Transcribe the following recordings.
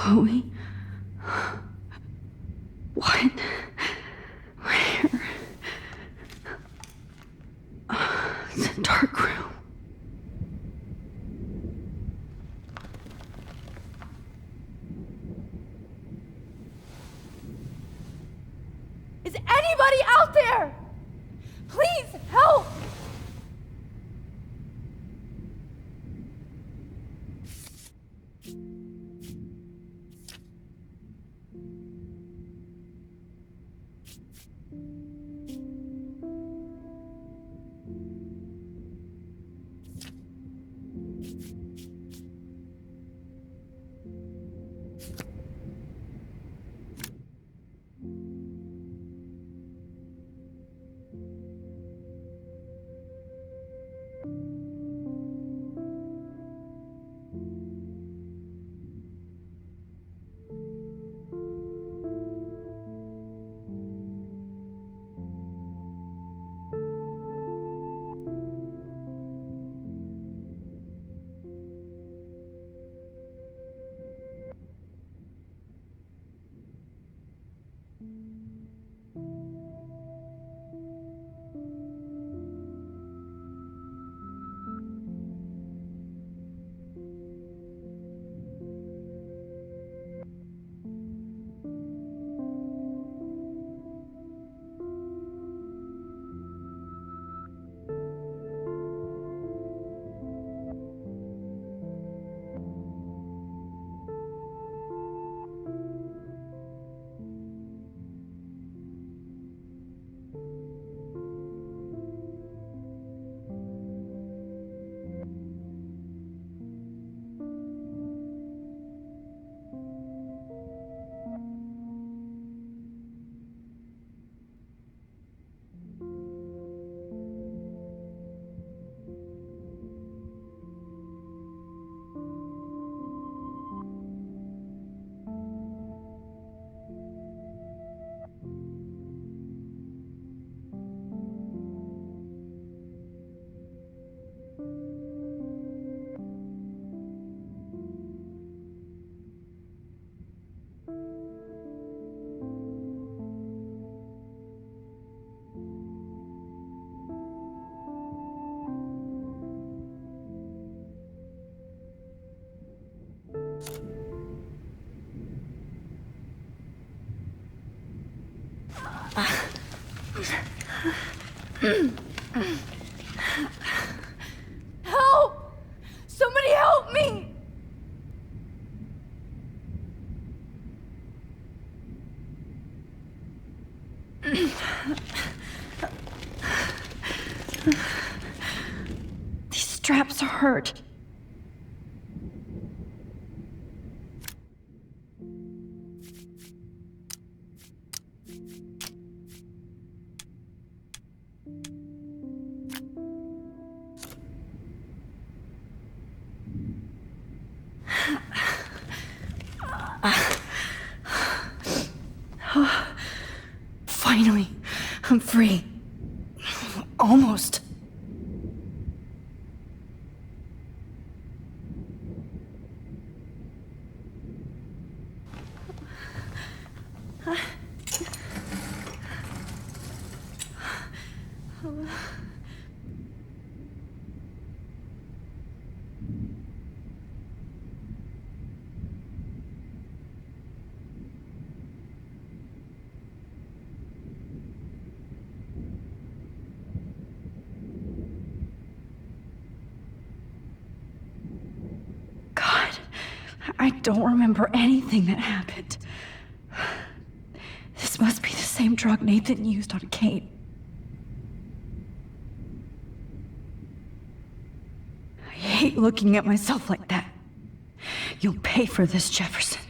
Chloe? What? Where? It's a dark room. Is anybody out there? Please help! Help! Somebody help me! These straps hurt. Finally, I'm free. Almost. I don't remember anything that happened. This must be the same drug Nathan used on Kate. I hate looking at myself like that. You'll pay for this, Jefferson.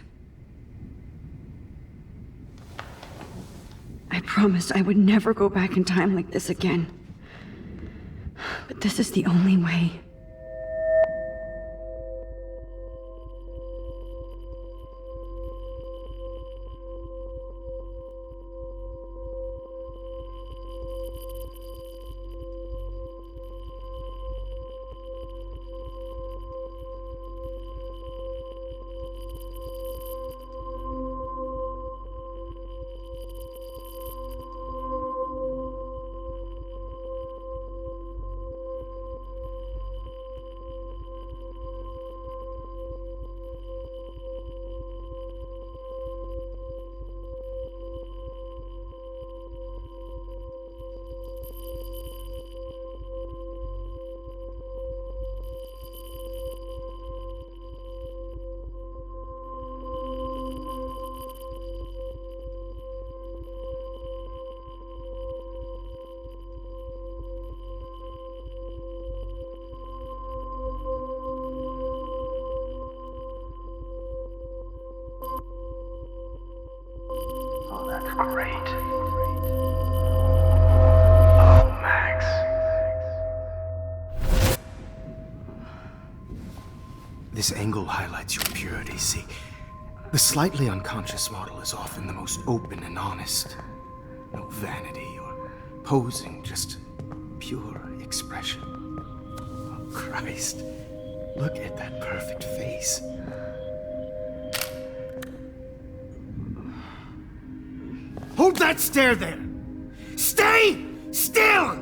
I promised I would never go back in time like this again. But this is the only way. This angle highlights your purity, see? The slightly unconscious model is often the most open and honest. No vanity or posing, just pure expression. Oh, Christ. Look at that perfect face. Hold that stare there! Stay still!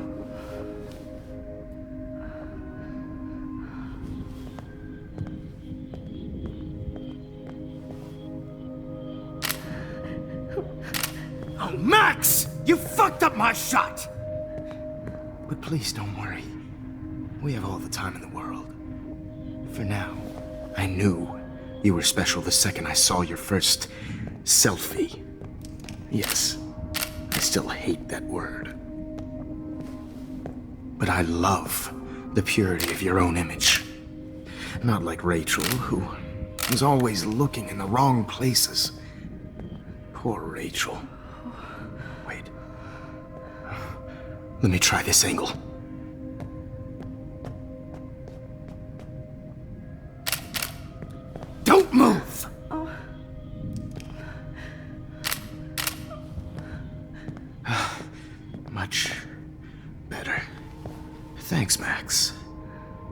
Oh, Max! You fucked up my shot! But please don't worry. We have all the time in the world. For now, I knew you were special the second I saw your first selfie. Yes, I still hate that word. But I love the purity of your own image. Not like Rachel, who was always looking in the wrong places. Poor Rachel. Wait. Let me try this angle. Don't move! Much better. Thanks, Max.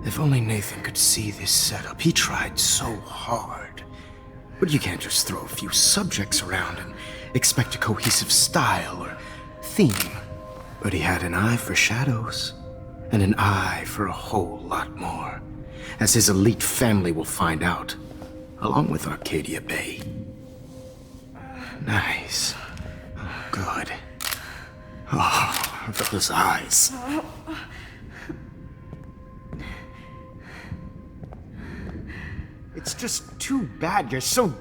If only Nathan could see this setup. He tried so hard. But you can't just throw a few subjects around and expect a cohesive style or theme. But he had an eye for shadows, and an eye for a whole lot more, as his elite family will find out, along with Arcadia Bay. Nice. Oh, good. Oh, those eyes. It's just too bad you're so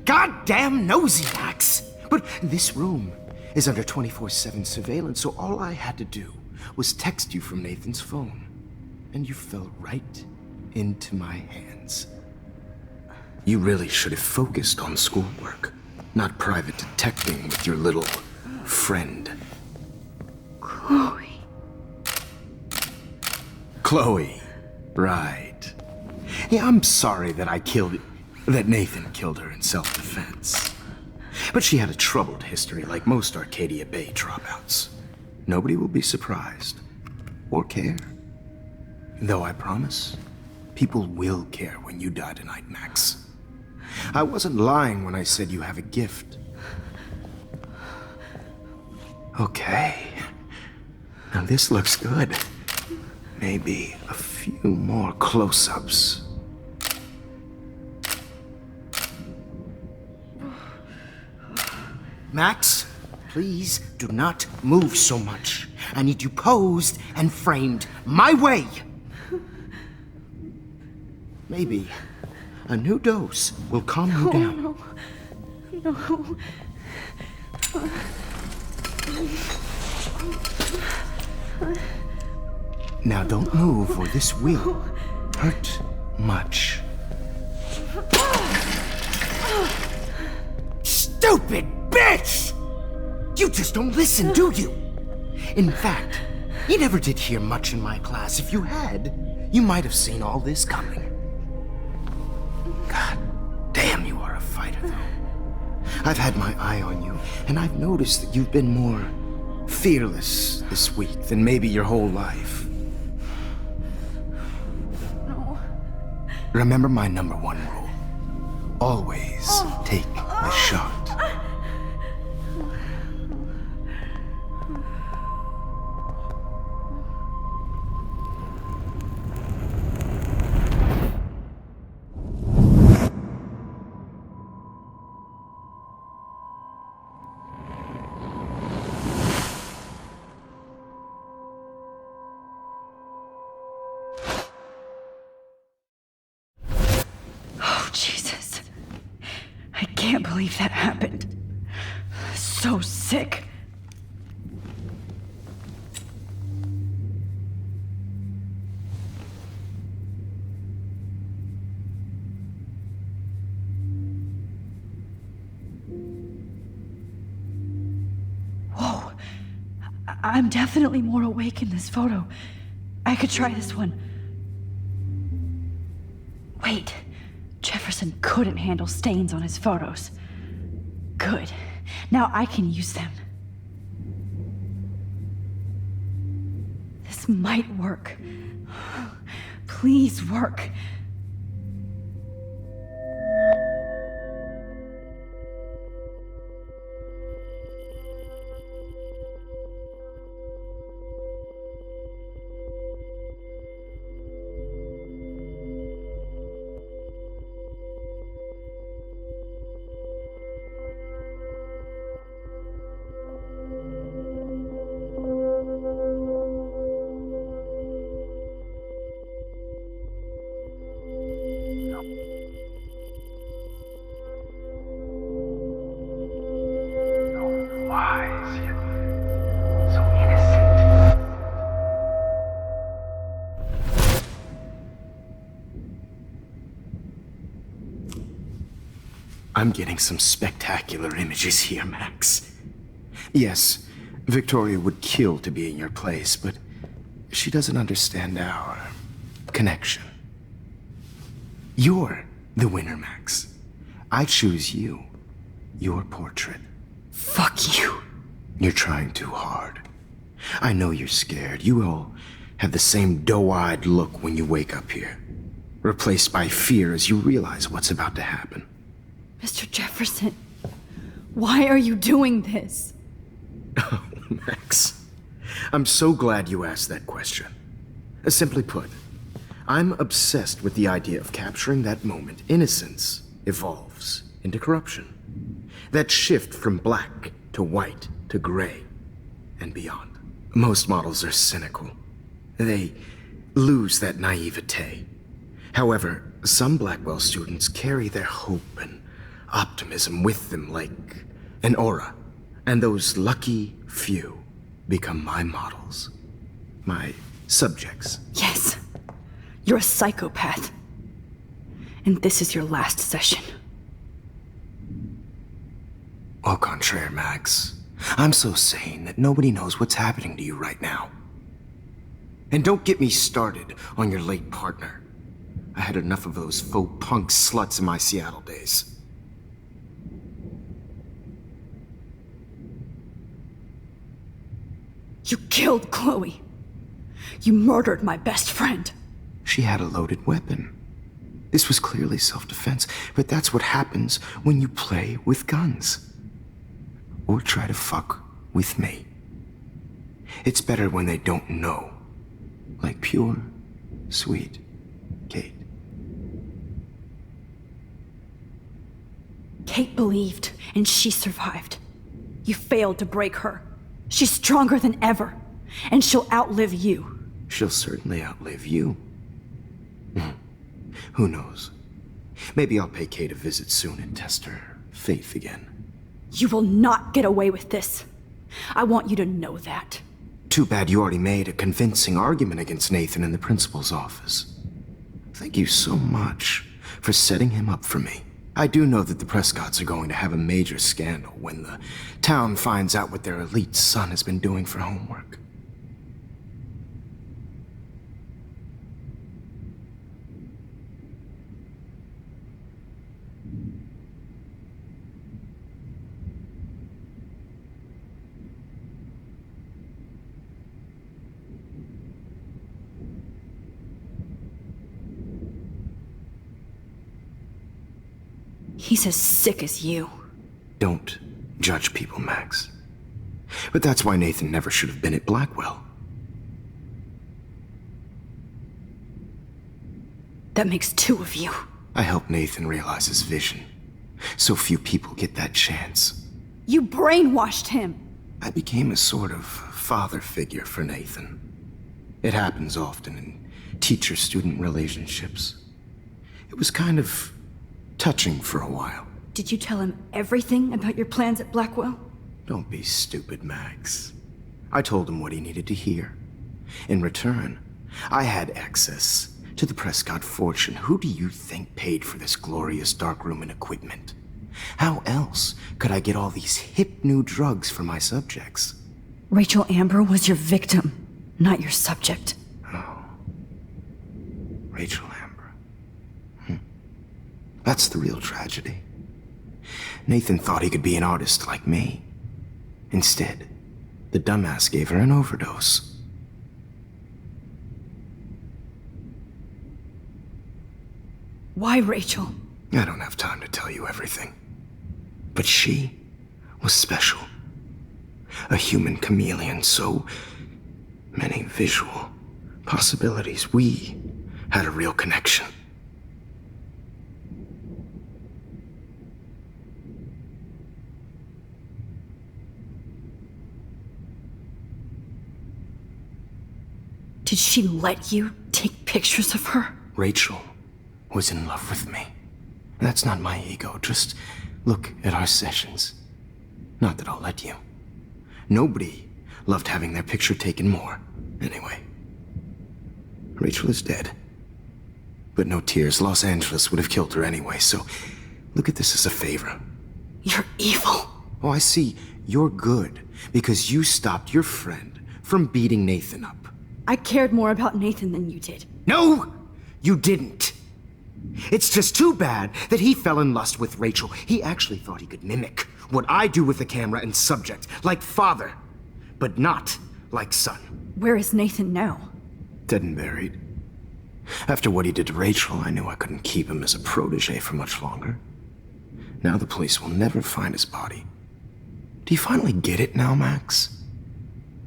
goddamn nosy, Max. But this room is under 24/7 surveillance, so all I had to do was text you from Nathan's phone. And you fell right into my hands. You really should have focused on schoolwork, not private detecting with your little friend. Chloe. Chloe, right. Yeah, I'm sorry that that Nathan killed her in self-defense. But she had a troubled history like most Arcadia Bay dropouts. Nobody will be surprised. Or care. Though I promise, people will care when you die tonight, Max. I wasn't lying when I said you have a gift. Okay. Now this looks good. Maybe a few more close-ups. Max, please do not move so much. I need you posed and framed my way. Maybe a new dose will calm you down. No. Now don't move or this will hurt much. Stupid bitch! You just don't listen, do you? In fact, you never did hear much in my class. If you had, you might have seen all this coming. God damn, you are a fighter, though. I've had my eye on you, and I've noticed that you've been more fearless this week than maybe your whole life. No. Remember my number one rule. Always take the shot. Jesus. I can't believe that happened. So sick. Whoa. I'm definitely more awake in this photo. I could try this one. Wait. Jefferson couldn't handle stains on his photos. Good. Now I can use them. This might work. Please work. Wise yet so innocent. I'm getting some spectacular images here, Max. Yes, Victoria would kill to be in your place, but she doesn't understand our connection. You're the winner, Max. I choose you. Your portrait. Fuck you. You're trying too hard. I know you're scared. You all have the same doe-eyed look when you wake up here, replaced by fear as you realize what's about to happen. Mr. Jefferson, why are you doing this? Oh, Max. I'm so glad you asked that question. Simply put, I'm obsessed with the idea of capturing that moment innocence evolves into corruption. That shift from black to white to gray and beyond. Most models are cynical. They lose that naivete. However, some Blackwell students carry their hope and optimism with them like an aura. And those lucky few become my models. My subjects. Yes, you're a psychopath. And this is your last session. Au contraire, Max. I'm so sane that nobody knows what's happening to you right now. And don't get me started on your late partner. I had enough of those faux punk sluts in my Seattle days. You killed Chloe. You murdered my best friend. She had a loaded weapon. This was clearly self-defense, but that's what happens when you play with guns. Or try to fuck with me. It's better when they don't know. Like pure, sweet Kate. Kate believed, and she survived. You failed to break her. She's stronger than ever, and she'll outlive you. She'll certainly outlive you. Who knows? Maybe I'll pay Kate a visit soon and test her faith again. You will not get away with this. I want you to know that. Too bad you already made a convincing argument against Nathan in the principal's office. Thank you so much for setting him up for me. I do know that the Prescotts are going to have a major scandal when the town finds out what their elite son has been doing for homework. He's as sick as you. Don't judge people, Max. But that's why Nathan never should have been at Blackwell. That makes two of you. I helped Nathan realize his vision. So few people get that chance. You brainwashed him. I became a sort of father figure for Nathan. It happens often in teacher-student relationships. It was kind of touching for a while. Did you tell him everything about your plans at Blackwell? Don't be stupid, Max. I told him what he needed to hear. In return, I had access to the Prescott fortune. Who do you think paid for this glorious darkroom and equipment? How else could I get all these hip new drugs for my subjects? Rachel Amber was your victim, not your subject. Oh. Rachel Amber. That's the real tragedy. Nathan thought he could be an artist like me. Instead, the dumbass gave her an overdose. Why, Rachel? I don't have time to tell you everything. But she was special. A human chameleon, so many visual possibilities. We had a real connection. Did she let you take pictures of her? Rachel was in love with me. That's not my ego. Just look at our sessions. Not that I'll let you. Nobody loved having their picture taken more. Anyway, Rachel is dead. But no tears. Los Angeles would have killed her anyway, so look at this as a favor. You're evil. Oh, I see. You're good because you stopped your friend from beating Nathan up. I cared more about Nathan than you did. No, you didn't. It's just too bad that he fell in lust with Rachel. He actually thought he could mimic what I do with the camera and subject, like father, but not like son. Where is Nathan now? Dead and buried. After what he did to Rachel, I knew I couldn't keep him as a protege for much longer. Now the police will never find his body. Do you finally get it now, Max?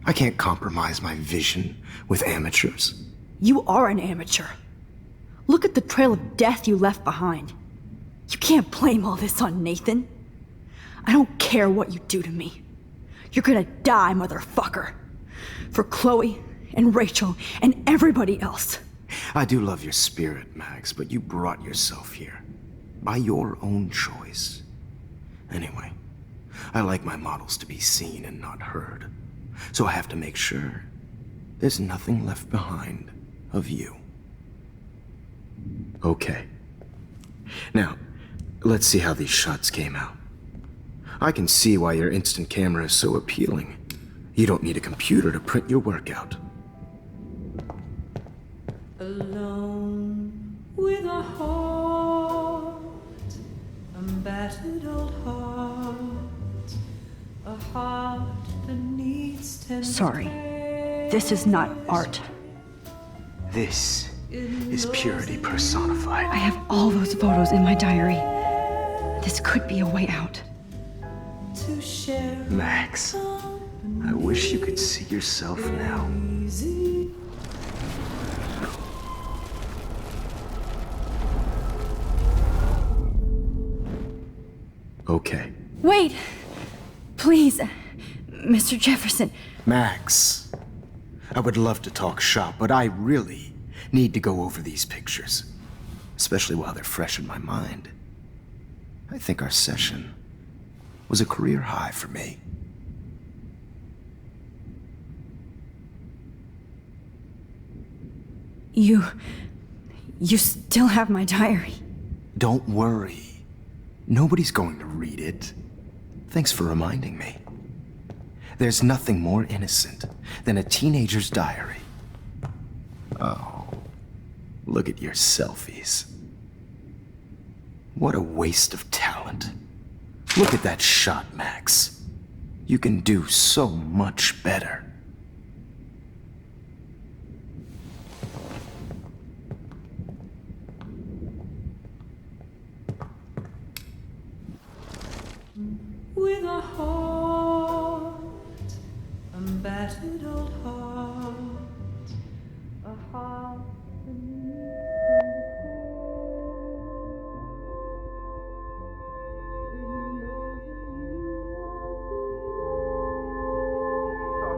I can't compromise my vision with amateurs. You are an amateur. Look at the trail of death you left behind. You can't blame all this on Nathan. I don't care what you do to me. You're gonna die, motherfucker. For Chloe and Rachel and everybody else. I do love your spirit, Max, but you brought yourself here. By your own choice. Anyway, I like my models to be seen and not heard. So I have to make sure there's nothing left behind of you. Okay. Now, let's see how these shots came out. I can see why your instant camera is so appealing. You don't need a computer to print your work out. Alone with a heart, a battered old heart, a heart that needs tender Sorry. This is not art. This is purity personified. I have all those photos in my diary. This could be a way out. to share. Max, I wish you could see yourself now. Easy. Okay. Wait! Please, Mr. Jefferson. Max, I would love to talk shop, but I really need to go over these pictures. Especially while they're fresh in my mind. I think our session was a career high for me. You still have my diary. Don't worry. Nobody's going to read it. Thanks for reminding me. There's nothing more innocent than a teenager's diary. Oh, look at your selfies. What a waste of talent. Look at that shot, Max. You can do so much better. With a heart, a battered old heart, a heart that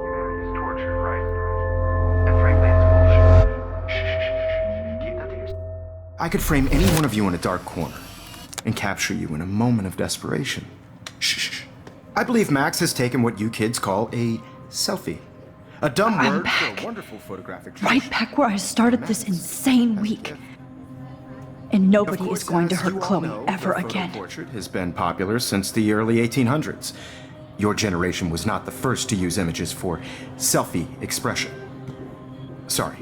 Humanity is torture, right? And frankly, it's bullshit. Shh. Keep that to yourself. I could frame any one of you in a dark corner and capture you in a moment of desperation. Shh. I believe Max has taken what you kids call a selfie. A dumb I'm word back. for a wonderful photographic Right back where I started this insane week. And Of nobody course, is going to as hurt you all Chloe know, ever the photo again. portrait has been popular since the early 1800s. Your generation was not the first to use images for selfie expression. Sorry,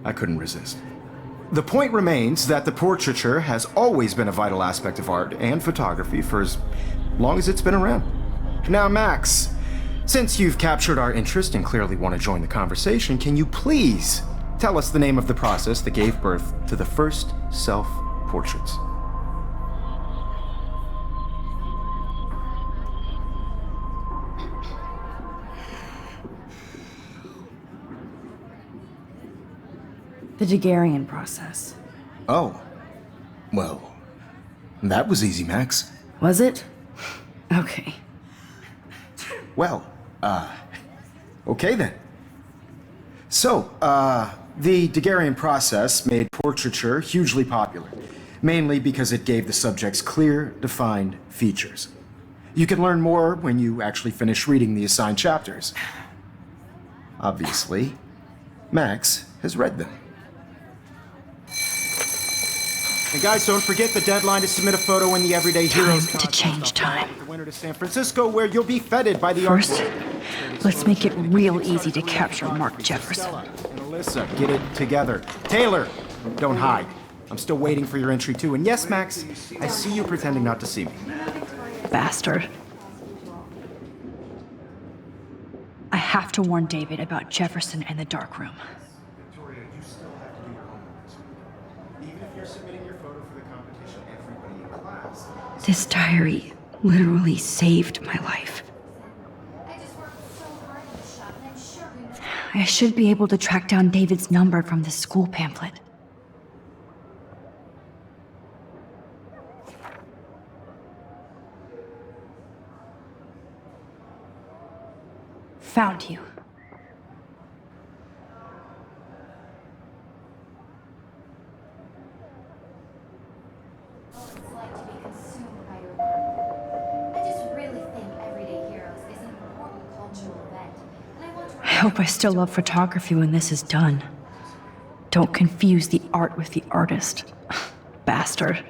I couldn't resist. The point remains that the portraiture has always been a vital aspect of art and photography for as long as it's been around. Now, Max, since you've captured our interest and clearly want to join the conversation, can you please tell us the name of the process that gave birth to the first self-portraits? The Daguerrean process. Oh. Well, that was easy, Max. Was it? Okay. Well, okay then. So, the Daguerrean process made portraiture hugely popular, mainly because it gave the subjects clear, defined features. You can learn more when you actually finish reading the assigned chapters. Obviously, Max has read them. And guys, don't forget the deadline to submit a photo in the Everyday Heroes Time to change time. The winter to San Francisco, where you'll be feted by the First, art. let's make it real easy to capture Mark Jefferson. And Alyssa, get it together. Taylor, don't hide. I'm still waiting for your entry too. And yes, Max, I see you pretending not to see me. Bastard. I have to warn David about Jefferson and the dark room. Victoria, you still have to do your homework this week. Even if you're submitting your photo for the competition, everybody in class. This diary literally saved my life. I just worked so hard in the shop, and I'm sure we will. I should be able to track down David's number from the school pamphlet. Found you. What it's like to be consumed by your work. I just really think Everyday Heroes is an important cultural event, and I want to. I hope I still love photography when this is done. Don't confuse the art with the artist. Bastard.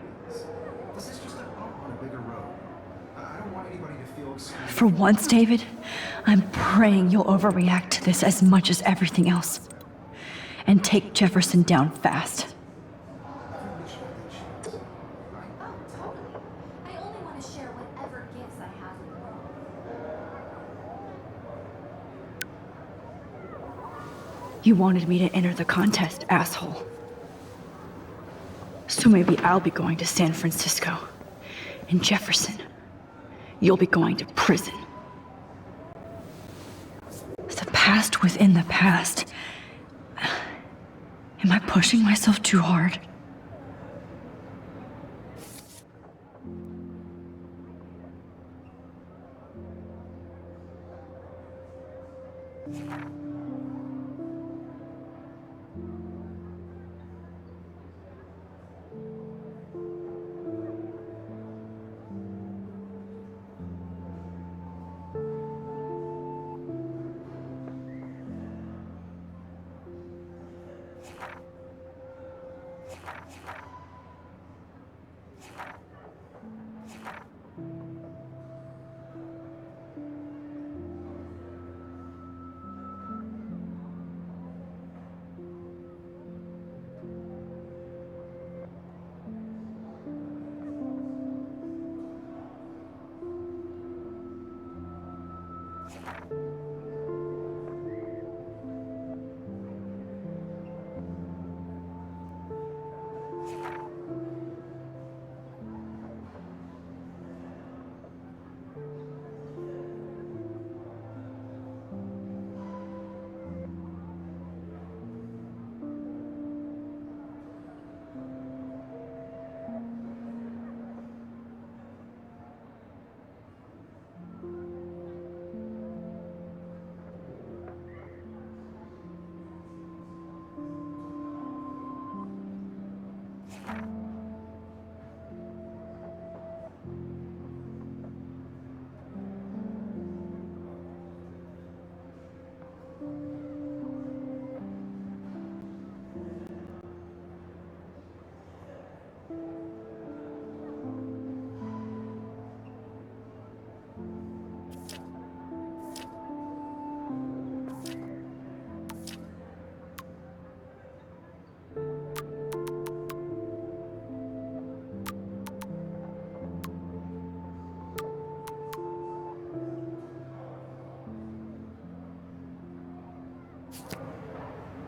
This is just a bump on a bigger road. I don't want anybody to feel excluded. For once, David, I'm praying you'll overreact to this as much as everything else. And take Jefferson down fast. Oh, totally. I only want to share whatever gifts I have with the world. You wanted me to enter the contest, asshole. So maybe I'll be going to San Francisco. And Jefferson, you'll be going to prison. The past within the past. Am I pushing myself too hard?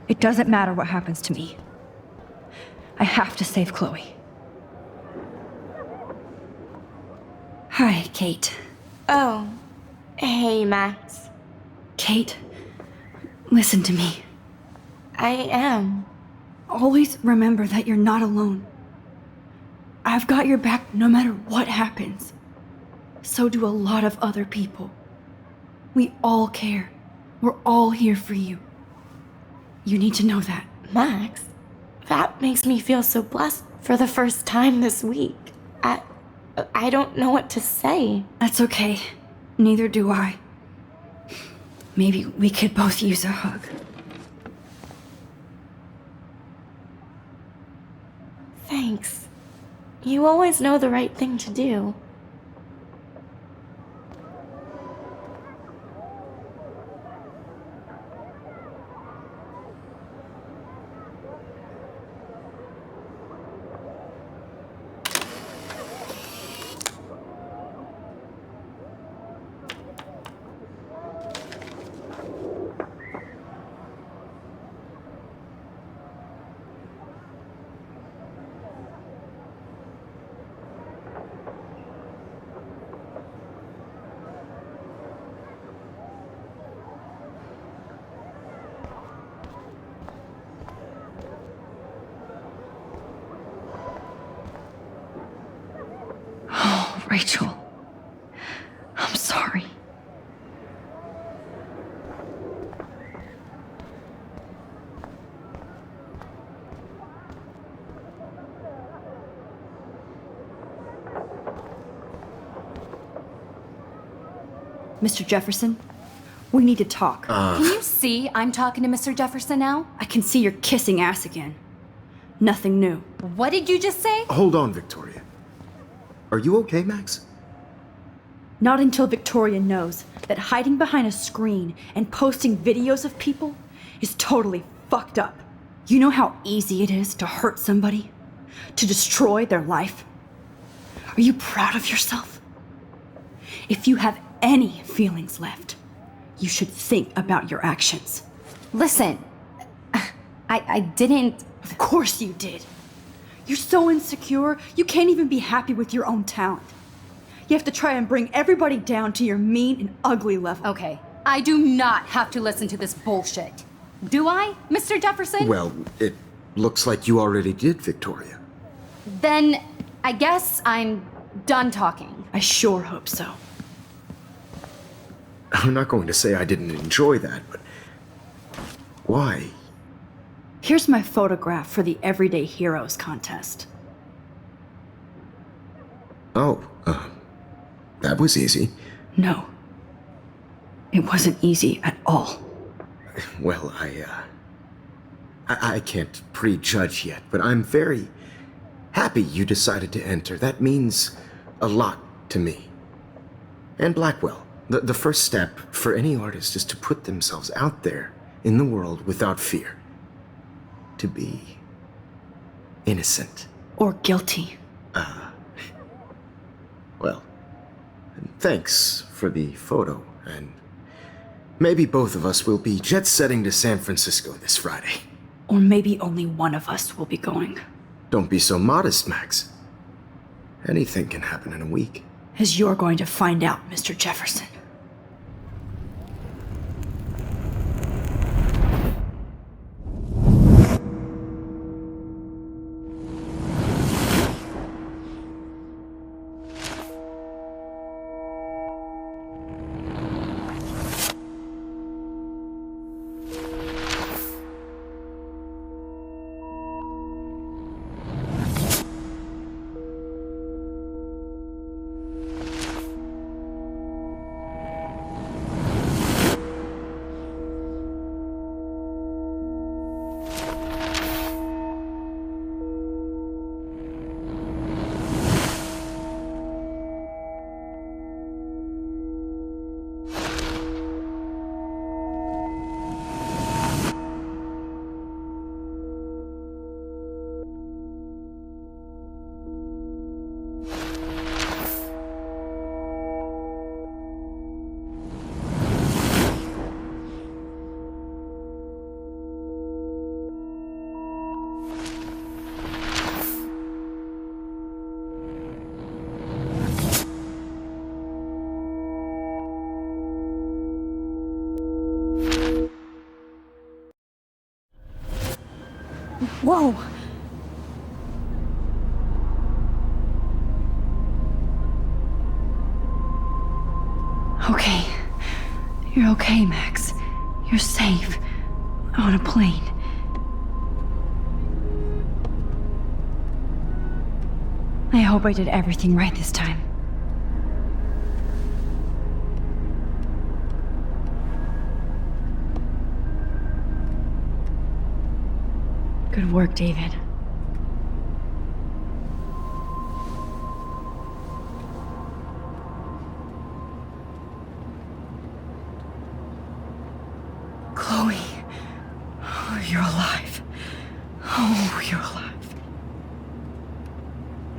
It doesn't matter what happens to me. I have to save Chloe. Hi, Kate. Oh, hey, Max. Kate, listen to me. I am. Always remember that you're not alone. I've got your back no matter what happens. So do a lot of other people. We all care. We're all here for you. You need to know that. Max, that makes me feel so blessed for the first time this week. I don't know what to say. That's okay. Neither do I. Maybe we could both use a hug. Thanks. You always know the right thing to do. Rachel, I'm sorry. Mr. Jefferson, we need to talk. Can you see I'm talking to Mr. Jefferson now? I can see you're kissing ass again. Nothing new. What did you just say? Hold on, Victoria. Are you okay, Max? Not until Victoria knows that hiding behind a screen and posting videos of people is totally fucked up. You know how easy it is to hurt somebody? To destroy their life? Are you proud of yourself? If you have any feelings left, you should think about your actions. Listen, I didn't. Of course you did. You're so insecure, you can't even be happy with your own talent. You have to try and bring everybody down to your mean and ugly level. Okay, I do not have to listen to this bullshit. Do I, Mr. Jefferson? Well, it looks like you already did, Victoria. Then I guess I'm done talking. I sure hope so. I'm not going to say I didn't enjoy that, but why? Here's my photograph for the Everyday Heroes contest. Oh, that was easy. No. It wasn't easy at all. Well, I can't prejudge yet, but I'm very happy you decided to enter. That means a lot to me. And Blackwell. The first step for any artist is to put themselves out there in the world without fear. To be innocent. Or guilty. Well, thanks for the photo, and maybe both of us will be jet-setting to San Francisco this Friday. Or maybe only one of us will be going. Don't be so modest, Max. Anything can happen in a week. As you're going to find out, Mr. Jefferson. Whoa! Okay. You're okay, Max. You're safe. On a plane. I hope I did everything right this time. Good work, David. Chloe. Oh, you're alive. Oh, you're alive.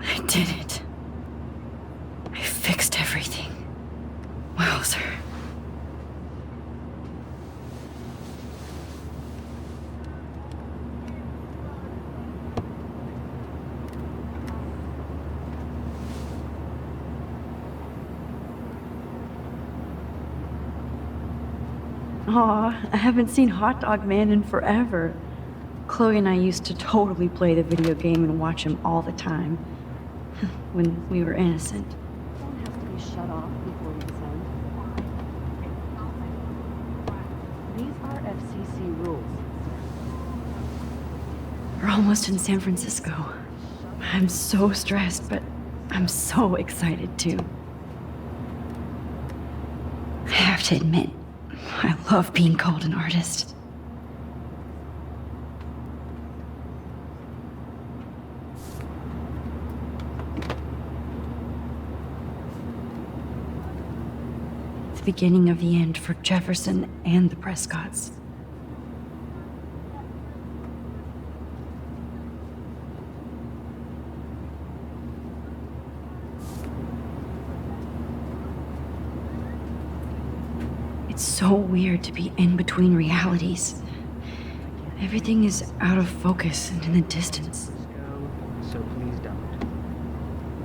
I did it. I fixed everything. Wowzer. Aw, I haven't seen Hot Dog Man in forever. Chloe and I used to totally play the video game and watch him all the time. When we were innocent. Phone has to be shut off before we send. These are FCC rules. We're almost in San Francisco. I'm so stressed, but I'm so excited too. I have to admit, I love being called an artist. The beginning of the end for Jefferson and the Prescotts. It's so weird to be in between realities. Everything is out of focus and in the distance. So please don't.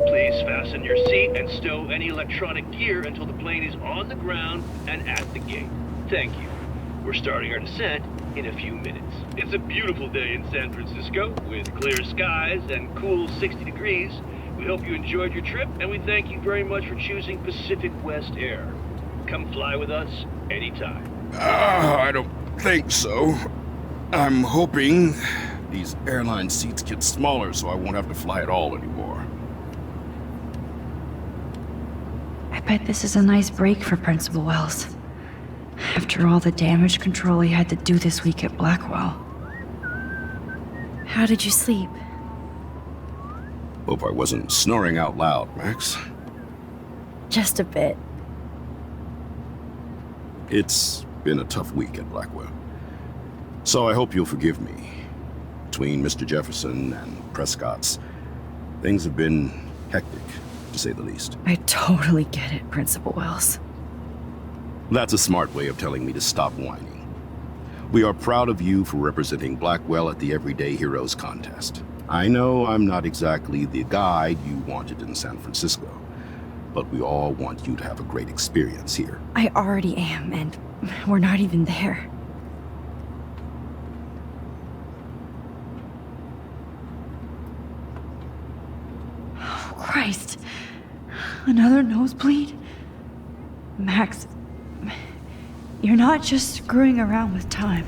Please fasten your seat and stow any electronic gear until the plane is on the ground and at the gate. Thank you. We're starting our descent in a few minutes. It's a beautiful day in San Francisco with clear skies and cool 60 degrees. We hope you enjoyed your trip, and we thank you very much for choosing Pacific West Air. Come fly with us anytime. I don't think so. I'm hoping these airline seats get smaller so I won't have to fly at all anymore. I bet this is a nice break for Principal Wells. After all the damage control he had to do this week at Blackwell. How did you sleep? Hope I wasn't snoring out loud, Max. Just a bit. It's been a tough week at Blackwell. So I hope you'll forgive me. Between Mr. Jefferson and Prescott's, things have been hectic, to say the least. I totally get it, Principal Wells. That's a smart way of telling me to stop whining. We are proud of you for representing Blackwell at the Everyday Heroes contest. I know I'm not exactly the guide you wanted in San Francisco, but we all want you to have a great experience here. I already am, and we're not even there. Oh, Christ. Another nosebleed? Max, you're not just screwing around with time.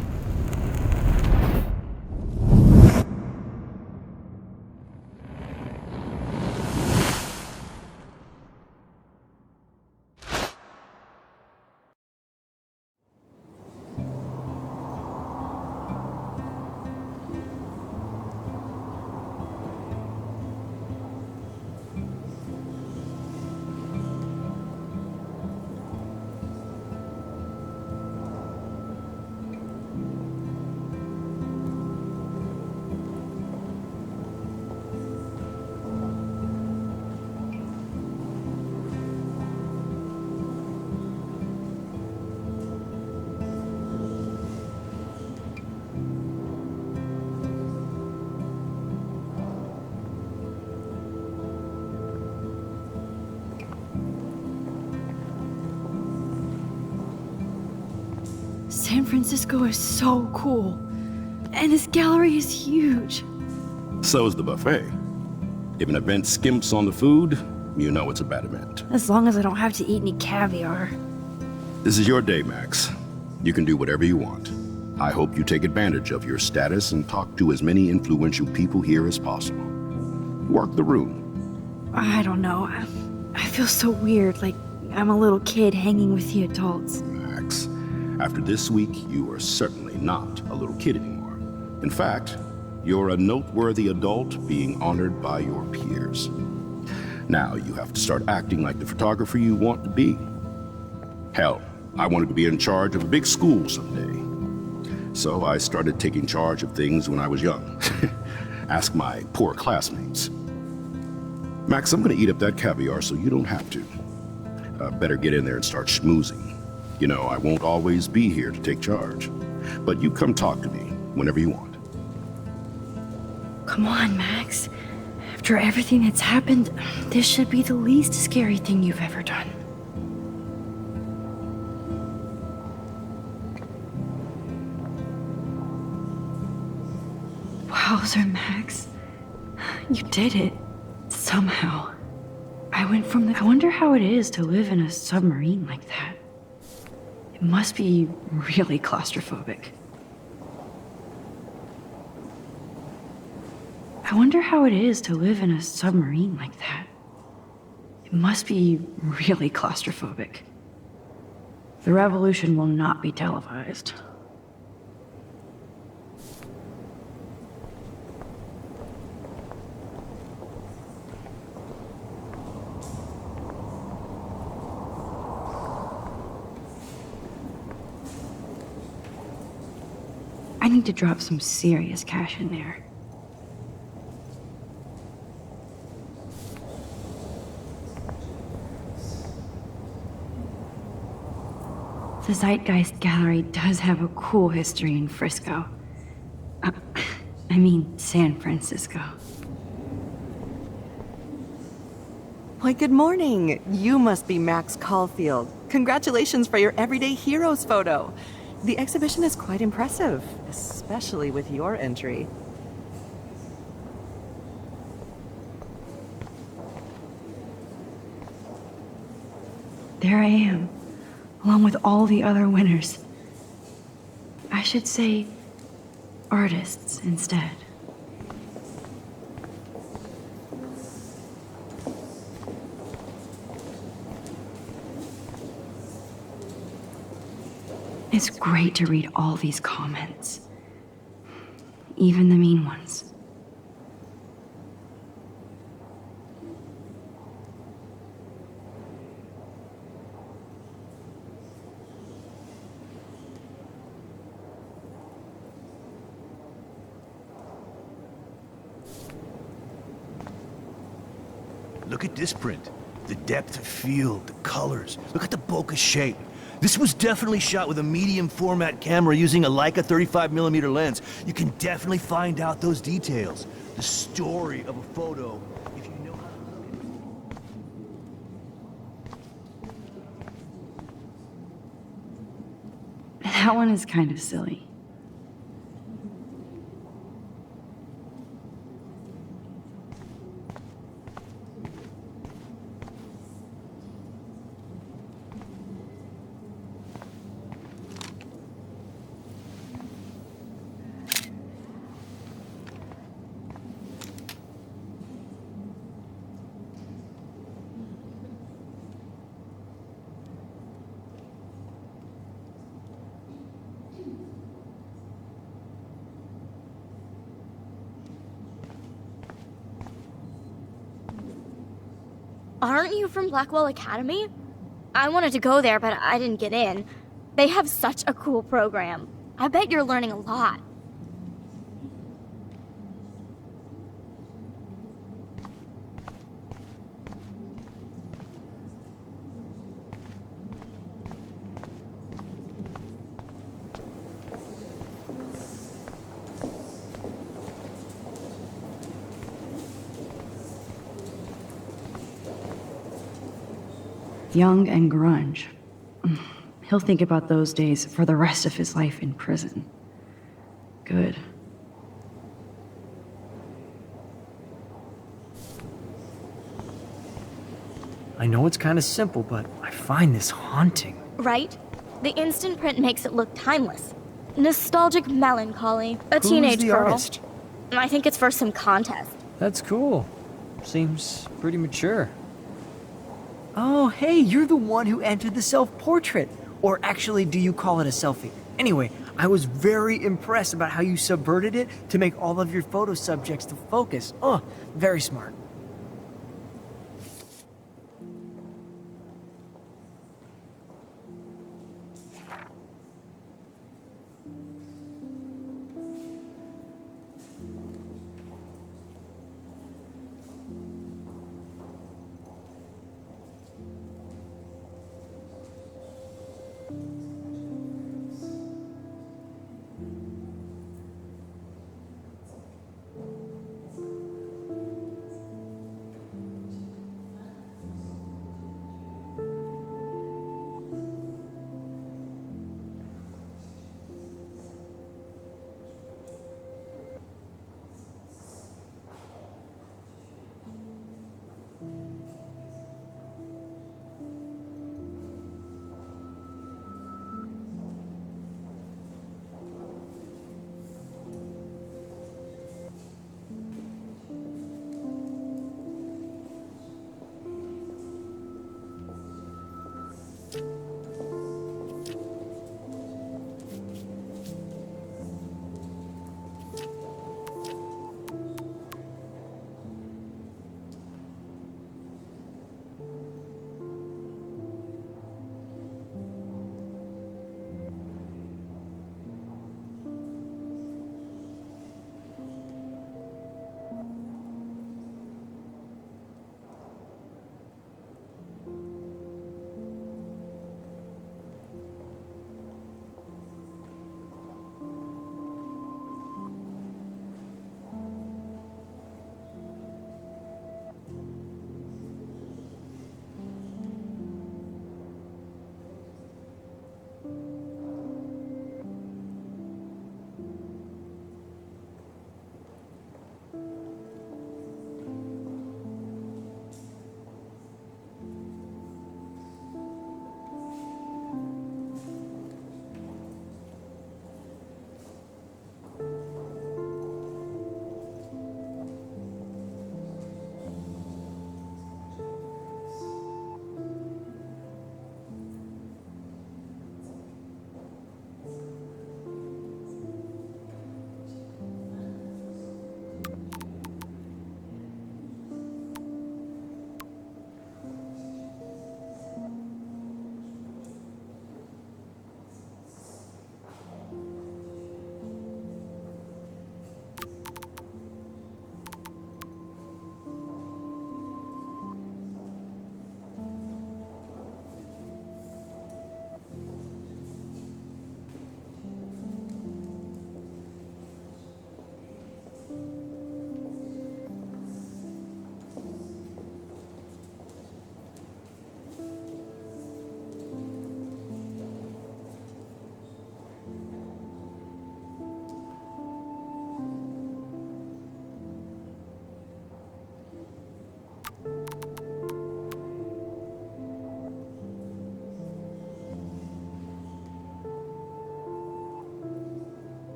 San Francisco is so cool. And this gallery is huge. So is the buffet. If an event skimps on the food, you know it's a bad event. As long as I don't have to eat any caviar. This is your day, Max. You can do whatever you want. I hope you take advantage of your status and talk to as many influential people here as possible. Work the room. I don't know. I feel so weird, like I'm a little kid hanging with the adults. Max, after this week, you are certainly not a little kid anymore. In fact, you're a noteworthy adult being honored by your peers. Now you have to start acting like the photographer you want to be. Hell, I wanted to be in charge of a big school someday. So I started taking charge of things when I was young. Ask my poor classmates. Max, I'm gonna eat up that caviar so you don't have to. Better get in there and start schmoozing. You know, I won't always be here to take charge. But you come talk to me whenever you want. Come on, Max. After everything that's happened, this should be the least scary thing you've ever done. Wowzer, Max. You did it. Somehow. I wonder how it is to live in a submarine like that. It must be really claustrophobic. I wonder how it is to live in a submarine like that. It must be really claustrophobic. The revolution will not be televised. I need to drop some serious cash in there. The Zeitgeist Gallery does have a cool history in Frisco. I mean, San Francisco. Why, good morning. You must be Max Caulfield. Congratulations for your Everyday Heroes photo. The exhibition is quite impressive, especially with your entry. There I am, along with all the other winners. I should say artists instead. It's great to read all these comments, even the mean ones. Look at this print. The depth of field, the colors. Look at the bokeh shape. This was definitely shot with a medium format camera using a Leica 35mm lens. You can definitely find out those details. The story of a photo, if you know how to look at it. That one is kind of silly. Aren't you from Blackwell Academy? I wanted to go there, but I didn't get in. They have such a cool program. I bet you're learning a lot. Young and grunge. He'll think about those days for the rest of his life in prison. Good. I know it's kind of simple, but I find this haunting. Right? The instant print makes it look timeless. Nostalgic melancholy. A teenage the girl. artist? I think it's for some contest. That's cool. Seems pretty mature. Oh, hey, you're the one who entered the self-portrait. Or actually, do you call it a selfie? Anyway, I was very impressed about how you subverted it to make all of your photo subjects to focus. Oh, very smart.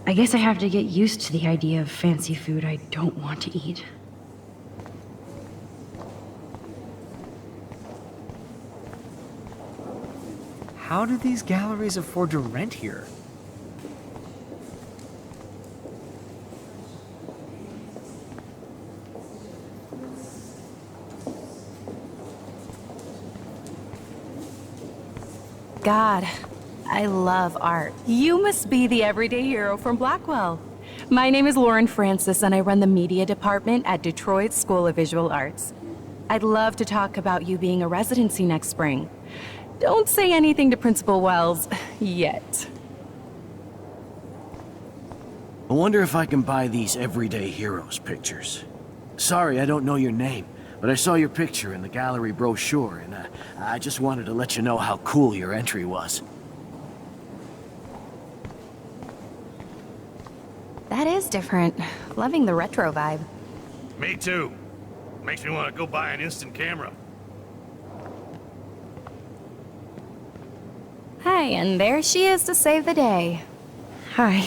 I guess I have to get used to the idea of fancy food I don't want to eat. How do these galleries afford to rent here? God, I love art. You must be the everyday hero from Blackwell. My name is Lauren Francis, and I run the media department at Detroit School of Visual Arts. I'd love to talk about you being a residency next spring. Don't say anything to Principal Wells yet. I wonder if I can buy these Everyday Heroes pictures. Sorry, I don't know your name, but I saw your picture in the gallery brochure, and I just wanted to let you know how cool your entry was. That is different. Loving the retro vibe. Me too. Makes me want to go buy an instant camera. Hi, and there she is to save the day. Hi.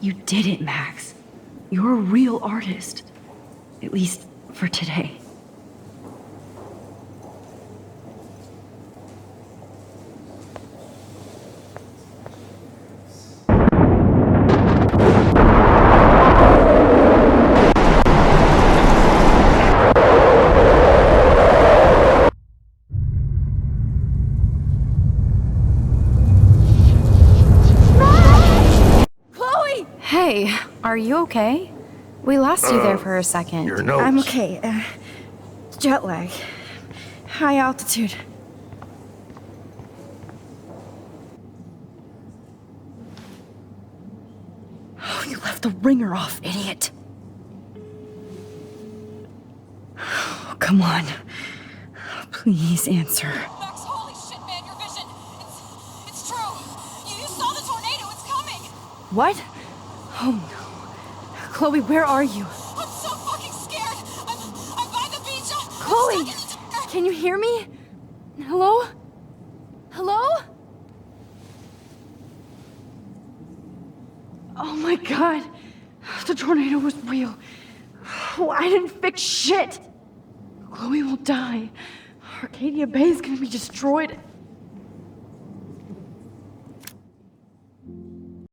You did it, Max. You're a real artist. At least for today. Hey, are you okay? We lost you there for a second. Your nose. I'm okay. Jet lag. High altitude. Oh, you left the ringer off, idiot. Oh, come on. Please answer. Max, holy shit, man, your vision. It's true. You saw the tornado. It's coming. What? Oh no. Chloe, where are you? I'm so fucking scared. I'm by the beach. Chloe! Can you hear me? Hello? Hello? Oh my god. The tornado was real. Oh, I didn't fix shit. Chloe will die. Arcadia Bay is gonna be destroyed.